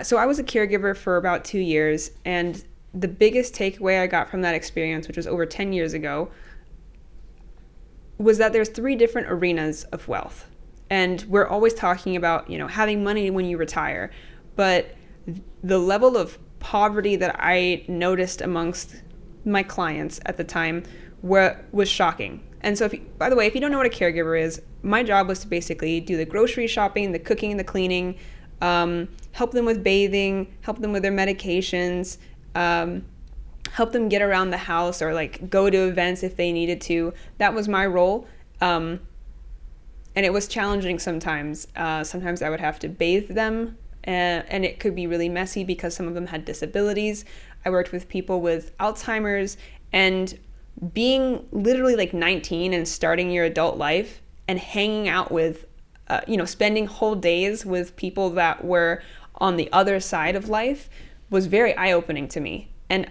So I was a caregiver for about 2 years, and the biggest takeaway I got from that experience, which was over 10 years ago, was that there's three different arenas of wealth. And we're always talking about, having money when you retire. But the level of poverty that I noticed amongst my clients at the time was shocking. And so, by the way, if you don't know what a caregiver is, my job was to basically do the grocery shopping, the cooking, the cleaning, help them with bathing, help them with their medications, help them get around the house or like go to events if they needed to. That was my role. And it was challenging sometimes. Sometimes I would have to bathe them, and it could be really messy because some of them had disabilities. I worked with people with Alzheimer's, and being literally like 19 and starting your adult life and hanging out with, spending whole days with people that were on the other side of life was very eye-opening to me. And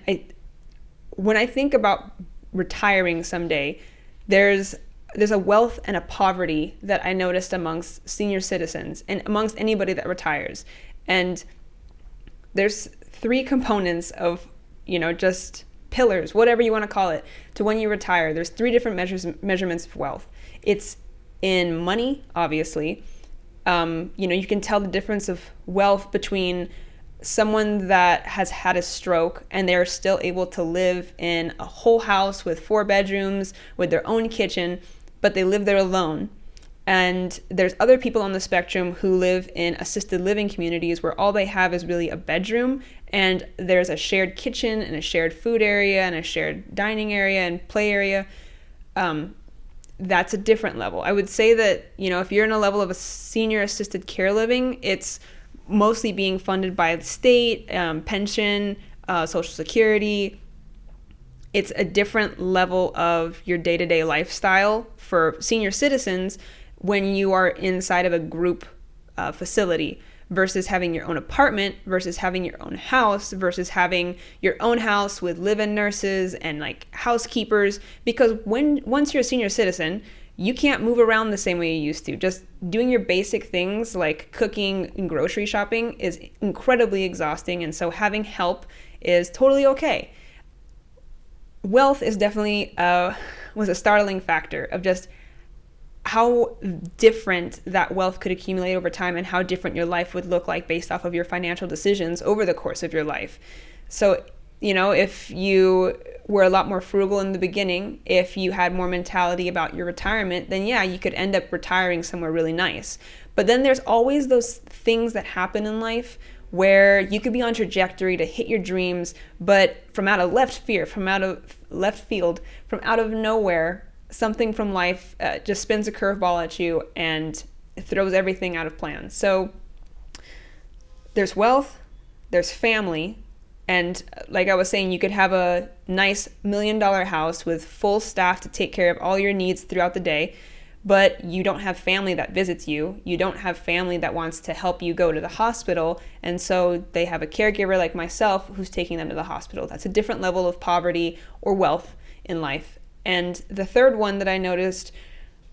when I think about retiring someday, there's a wealth and a poverty that I noticed amongst senior citizens and amongst anybody that retires. And there's three components of, just pillars, whatever you want to call it, to when you retire. There's three different measurements of wealth. It's in money, obviously. You can tell the difference of wealth between someone that has had a stroke and they're still able to live in a whole house with 4 bedrooms with their own kitchen, but they live there alone. And there's other people on the spectrum who live in assisted living communities where all they have is really a bedroom, and there's a shared kitchen and a shared food area and a shared dining area and play area. That's a different level. I would say that, if you're in a level of a senior assisted care living, it's mostly being funded by the state, pension, Social Security. It's a different level of your day-to-day lifestyle for senior citizens when you are inside of a group facility versus having your own apartment, versus having your own house, versus having your own house with live-in nurses and like housekeepers. Because once you're a senior citizen, you can't move around the same way you used to. Just doing your basic things like cooking and grocery shopping is incredibly exhausting, and so having help is totally okay. Wealth is definitely was a startling factor of just how different that wealth could accumulate over time and how different your life would look like based off of your financial decisions over the course of your life. So, if you were a lot more frugal in the beginning, if you had more mentality about your retirement, then yeah, you could end up retiring somewhere really nice. But then there's always those things that happen in life where you could be on trajectory to hit your dreams, but from out of left field, from out of nowhere, something from life just spins a curveball at you and throws everything out of plan. So there's wealth, there's family, and like I was saying, you could have a nice $1 million house with full staff to take care of all your needs throughout the day, but you don't have family that visits you. You don't have family that wants to help you go to the hospital, and so they have a caregiver like myself who's taking them to the hospital. That's a different level of poverty or wealth in life. And the third one that I noticed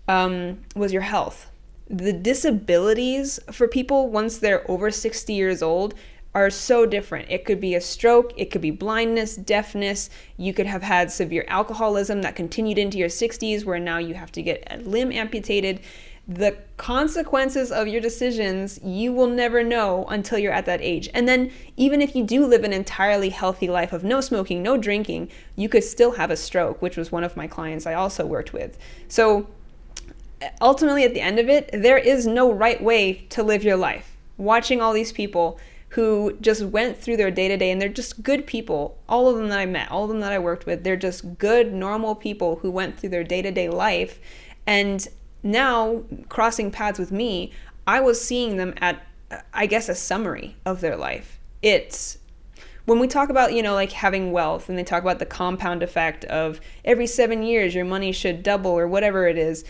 was your health. The disabilities for people once they're over 60 years old are so different. It could be a stroke, it could be blindness, deafness. You could have had severe alcoholism that continued into your 60s where now you have to get a limb amputated. The consequences of your decisions, you will never know until you're at that age. And then even if you do live an entirely healthy life of no smoking, no drinking, you could still have a stroke, which was one of my clients I also worked with. So ultimately at the end of it, there is no right way to live your life. Watching all these people who just went through their day-to-day, and they're just good people, all of them that I met, all of them that I worked with, they're just good, normal people who went through their day-to-day life. And now, crossing paths with me, I was seeing them at, I guess, a summary of their life. It's, when we talk about, like having wealth, and they talk about the compound effect of every 7 years your money should double or whatever it is,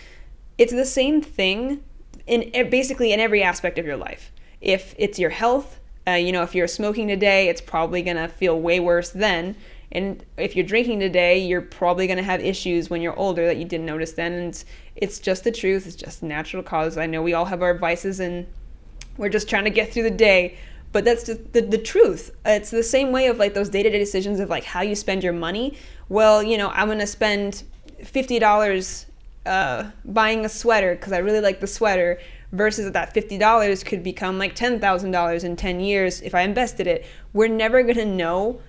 it's the same thing basically in every aspect of your life. If it's your health, if you're smoking today, it's probably going to feel way worse then. And if you're drinking today, you're probably going to have issues when you're older that you didn't notice then. And it's just the truth. It's just natural cause. I know we all have our vices and we're just trying to get through the day. but that's just the truth. It's the same way of like those day-to-day decisions of like how you spend your money. Well, I'm going to spend $50 buying a sweater because I really like the sweater, versus that $50 could become like $10,000 in 10 years if I invested it. We're never going to know.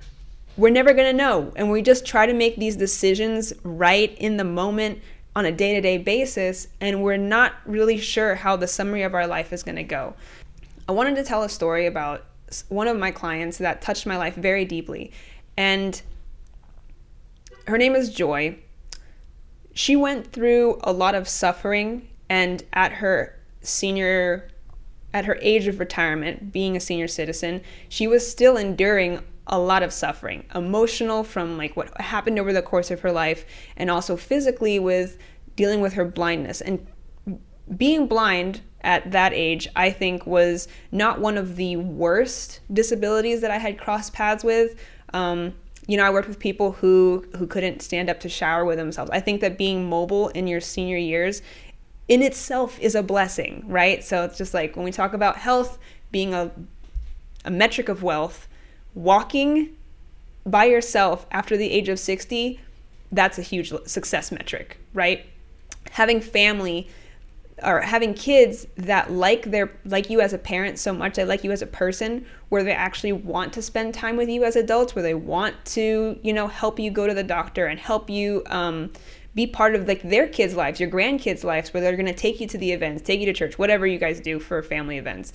And we just try to make these decisions right in the moment on a day-to-day basis, and we're not really sure how the summary of our life is going to go. I wanted to tell a story about one of my clients that touched my life very deeply, and her name is Joy. She went through a lot of suffering, and at her age of retirement, being a senior citizen, she was still enduring a lot of suffering, emotional from like what happened over the course of her life, and also physically with dealing with her blindness. And being blind at that age, I think, was not one of the worst disabilities that I had crossed paths with. I worked with people who couldn't stand up to shower with themselves. I think that being mobile in your senior years in itself is a blessing, right? So it's just like when we talk about health being a metric of wealth, walking by yourself after the age of 60, that's a huge success metric, right? Having family or having kids that like you as a parent so much, they like you as a person, where they actually want to spend time with you as adults, where they want to, help you go to the doctor and help you be part of like their kids' lives, your grandkids' lives, where they're going to take you to the events, take you to church, whatever you guys do for family events.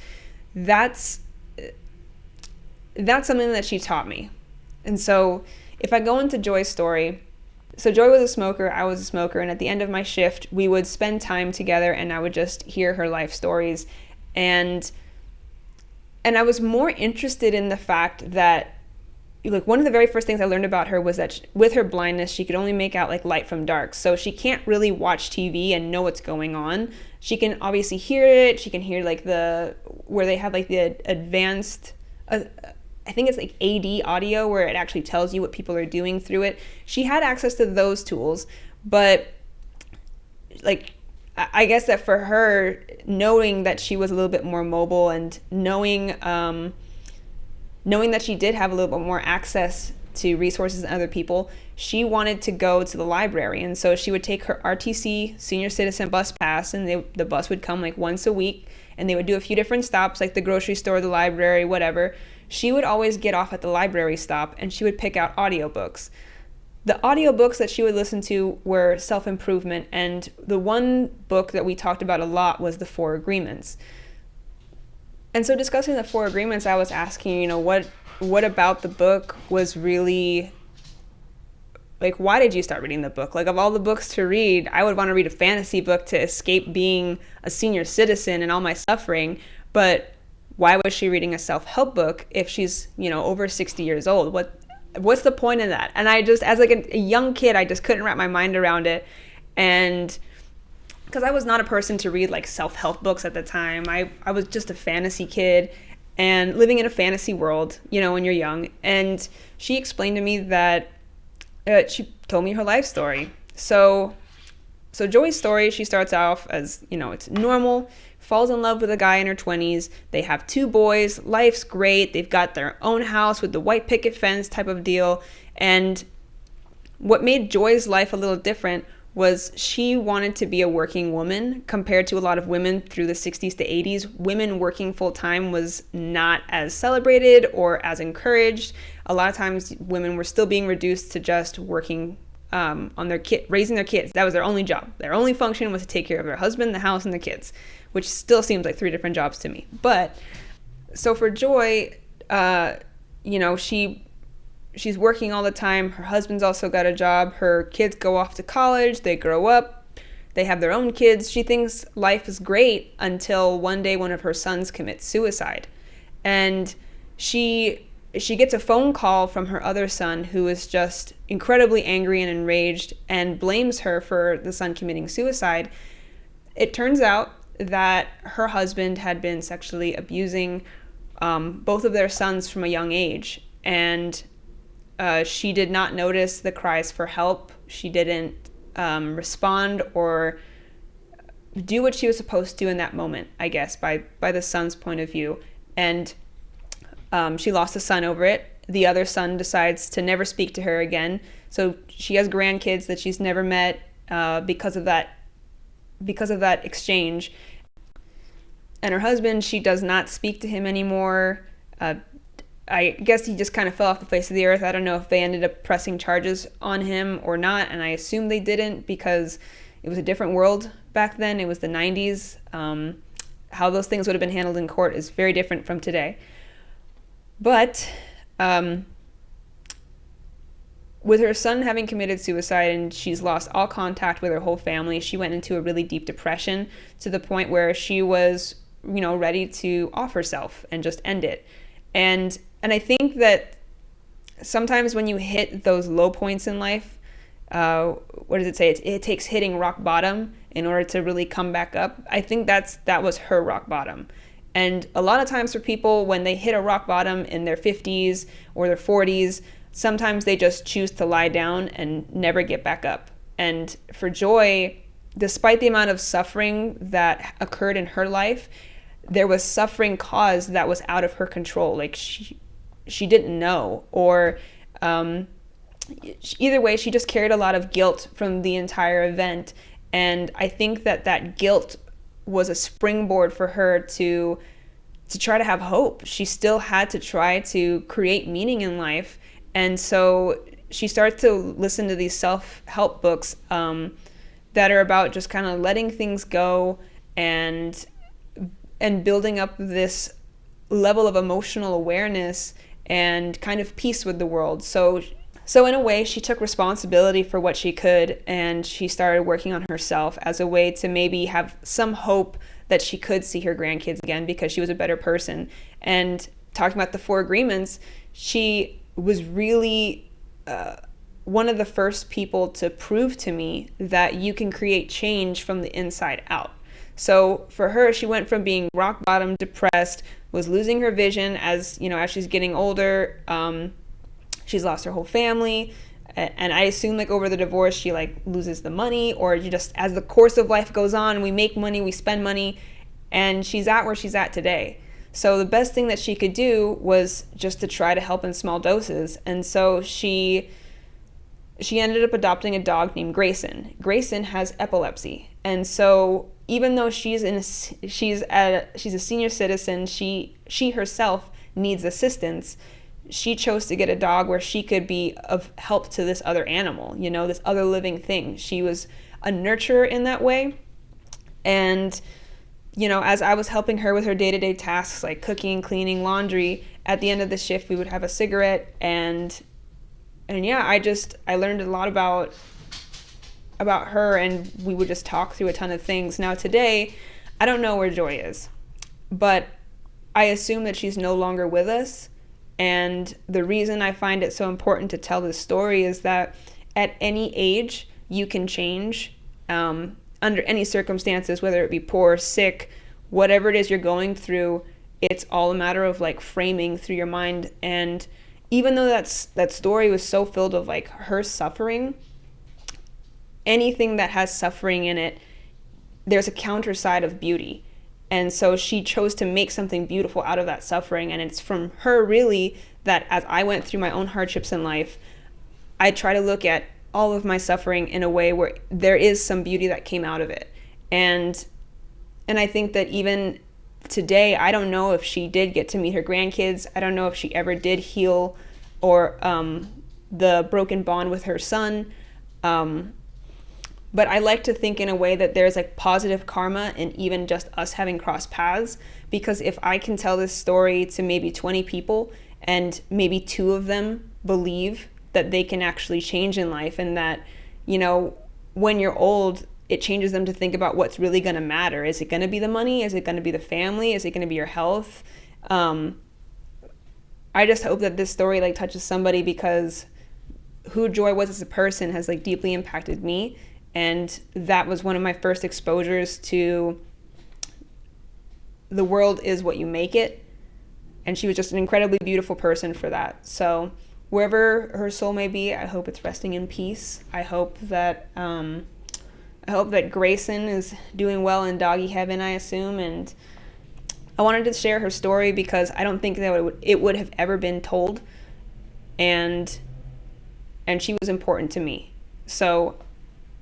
That's something that she taught me. And so if I go into Joy's story, so Joy was a smoker, I was a smoker, and at the end of my shift, we would spend time together and I would just hear her life stories. And I was more interested in the fact that, like, one of the very first things I learned about her was that with her blindness, she could only make out like light from dark. So she can't really watch TV and know what's going on. She can obviously hear it. She can hear like where they have like the advanced, I think it's like AD audio, where it actually tells you what people are doing through it. She had access to those tools, but like, I guess that for her, knowing that she was a little bit more mobile and knowing that she did have a little bit more access to resources than other people, she wanted to go to the library. And so she would take her RTC senior citizen bus pass, and the bus would come like once a week, and they would do a few different stops, like the grocery store, the library, whatever. She would always get off at the library stop and she would pick out audiobooks. The audiobooks that she would listen to were self-improvement, and the one book that we talked about a lot was the 4 Agreements. And so discussing the 4 Agreements, I was asking, what about the book was really, like, why did you start reading the book? Like, of all the books to read, I would want to read a fantasy book to escape being a senior citizen and all my suffering, but why was she reading a self-help book if she's, over 60 years old? What's the point in that? And I just, as like a young kid, I just couldn't wrap my mind around it. And because I was not a person to read like self-help books at the time. I was just a fantasy kid and living in a fantasy world, when you're young. And she explained to me that she told me her life story. So Joy's story, she starts off as, it's normal, falls in love with a guy in her 20s. They have 2 boys. Life's great. They've got their own house with the white picket fence type of deal. And what made Joy's life a little different was she wanted to be a working woman compared to a lot of women through the 60s to 80s. Women working full time was not as celebrated or as encouraged. A lot of times women were still being reduced to just working on their raising their kids. That was their only job. Their only function was to take care of their husband, the house, and the kids, which still seems like 3 different jobs to me. But so for Joy, she's working all the time. Her husband's also got a job. Her kids go off to college. They grow up. They have their own kids. She thinks life is great until one day one of her sons commits suicide. And she gets a phone call from her other son, who is just incredibly angry and enraged and blames her for the son committing suicide. It turns out that her husband had been sexually abusing both of their sons from a young age. And she did not notice the cries for help. She didn't respond or do what she was supposed to in that moment, I guess, by the son's point of view. And She lost a son over it. The other son decides to never speak to her again. So she has grandkids that she's never met because of that exchange. And her husband, she does not speak to him anymore. I guess he just kind of fell off the face of the earth. I don't know if they ended up pressing charges on him or not, and I assume they didn't because it was a different world back then. It was the 90s. How those things would have been handled in court is very different from today. But with her son having committed suicide and she's lost all contact with her whole family, she went into a really deep depression to the point where she was, ready to off herself and just end it. And I think that sometimes when you hit those low points in life, what does it say? It takes hitting rock bottom in order to really come back up. I think that was her rock bottom. And a lot of times for people, when they hit a rock bottom in their 50s or their 40s, sometimes they just choose to lie down and never get back up. And for Joy, despite the amount of suffering that occurred in her life, there was suffering caused that was out of her control. Like she didn't know, or either way, she just carried a lot of guilt from the entire event. And I think that guilt was a springboard for her to try to have hope. She still had to try to create meaning in life. And so she starts to listen to these self-help books that are about just kind of letting things go and building up this level of emotional awareness and kind of peace with the world. So in a way, she took responsibility for what she could, and she started working on herself as a way to maybe have some hope that she could see her grandkids again because she was a better person. And talking about the 4 agreements, she was really one of the first people to prove to me that you can create change from the inside out. So for her, she went from being rock bottom, depressed, was losing her vision as she's getting older. She's lost her whole family. And I assume over the divorce, she loses the money, or you just, as the course of life goes on, we make money, we spend money, and she's at where she's at today. So the best thing that she could do was just to try to help in small doses. And so she ended up adopting a dog named Grayson. Grayson has epilepsy. And so even though she's a senior citizen, she herself needs assistance. She chose to get a dog where she could be of help to this other animal, this other living thing. She was a nurturer in that way. And, as I was helping her with her day-to-day tasks like cooking, cleaning, laundry, at the end of the shift, we would have a cigarette. And yeah, I learned a lot about her, and we would just talk through a ton of things. Now today, I don't know where Joy is, but I assume that she's no longer with us. And the reason I find it so important to tell this story is that at any age, you can change under any circumstances, whether it be poor, sick, whatever it is you're going through. It's all a matter of framing through your mind. And even though that story was so filled of her suffering, anything that has suffering in it, there's a counter side of beauty. And so she chose to make something beautiful out of that suffering. And it's from her, really, that as I went through my own hardships in life, I try to look at all of my suffering in a way where there is some beauty that came out of it. And I think that even today, I don't know if she did get to meet her grandkids. I don't know if she ever did heal or the broken bond with her son. But I like to think in a way that there's positive karma in even just us having crossed paths, because if I can tell this story to maybe 20 people and maybe 2 of them believe that they can actually change in life, and that, when you're old, it changes them to think about what's really going to matter. Is it going to be the money? Is it going to be the family? Is it going to be your health? I just hope that this story touches somebody, because who Joy was as a person has deeply impacted me. And that was one of my first exposures to the world is what you make it. And she was just an incredibly beautiful person for that. So wherever her soul may be, I hope it's resting in peace. I hope that Grayson is doing well in doggy heaven, I assume. And I wanted to share her story because I don't think that it would have ever been told, and she was important to me. So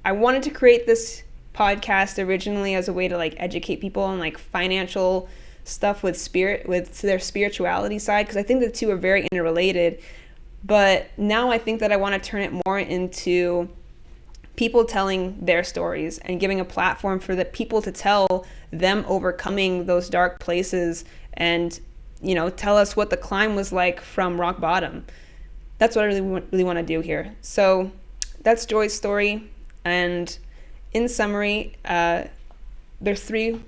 I wanted to create this podcast originally as a way to like educate people on like financial stuff with their spirituality side, because I think the two are very interrelated. But now I think that I want to turn it more into people telling their stories and giving a platform for the people to tell them overcoming those dark places, and tell us what the climb was like from rock bottom. That's what I really want to do here. So that's Joy's story. And in summary, there's 3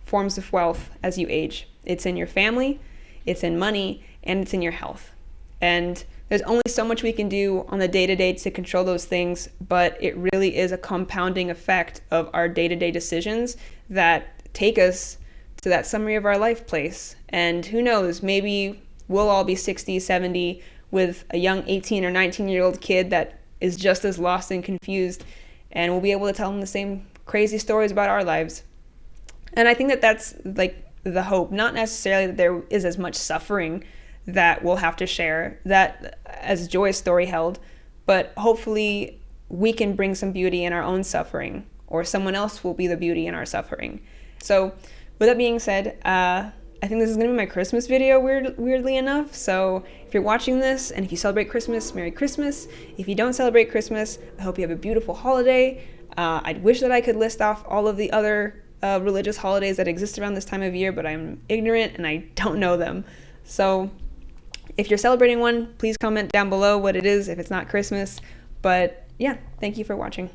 forms of wealth as you age. It's in your family, it's in money, and it's in your health. And there's only so much we can do on the day-to-day to control those things, but it really is a compounding effect of our day-to-day decisions that take us to that summary of our life place. And who knows, maybe we'll all be 60, 70 with a young 18 or 19-year-old kid that is just as lost and confused, and we'll be able to tell them the same crazy stories about our lives. And I think that that's like the hope, not necessarily that there is as much suffering that we'll have to share, that as Joy's story held, but hopefully we can bring some beauty in our own suffering, or someone else will be the beauty in our suffering. So with that being said, I think this is going to be my Christmas video, weirdly enough. So if you're watching this and if you celebrate Christmas, Merry Christmas. If you don't celebrate Christmas, I hope you have a beautiful holiday. I wish that I could list off all of the other religious holidays that exist around this time of year, but I'm ignorant and I don't know them. So if you're celebrating one, please comment down below what it is if it's not Christmas. But yeah, thank you for watching.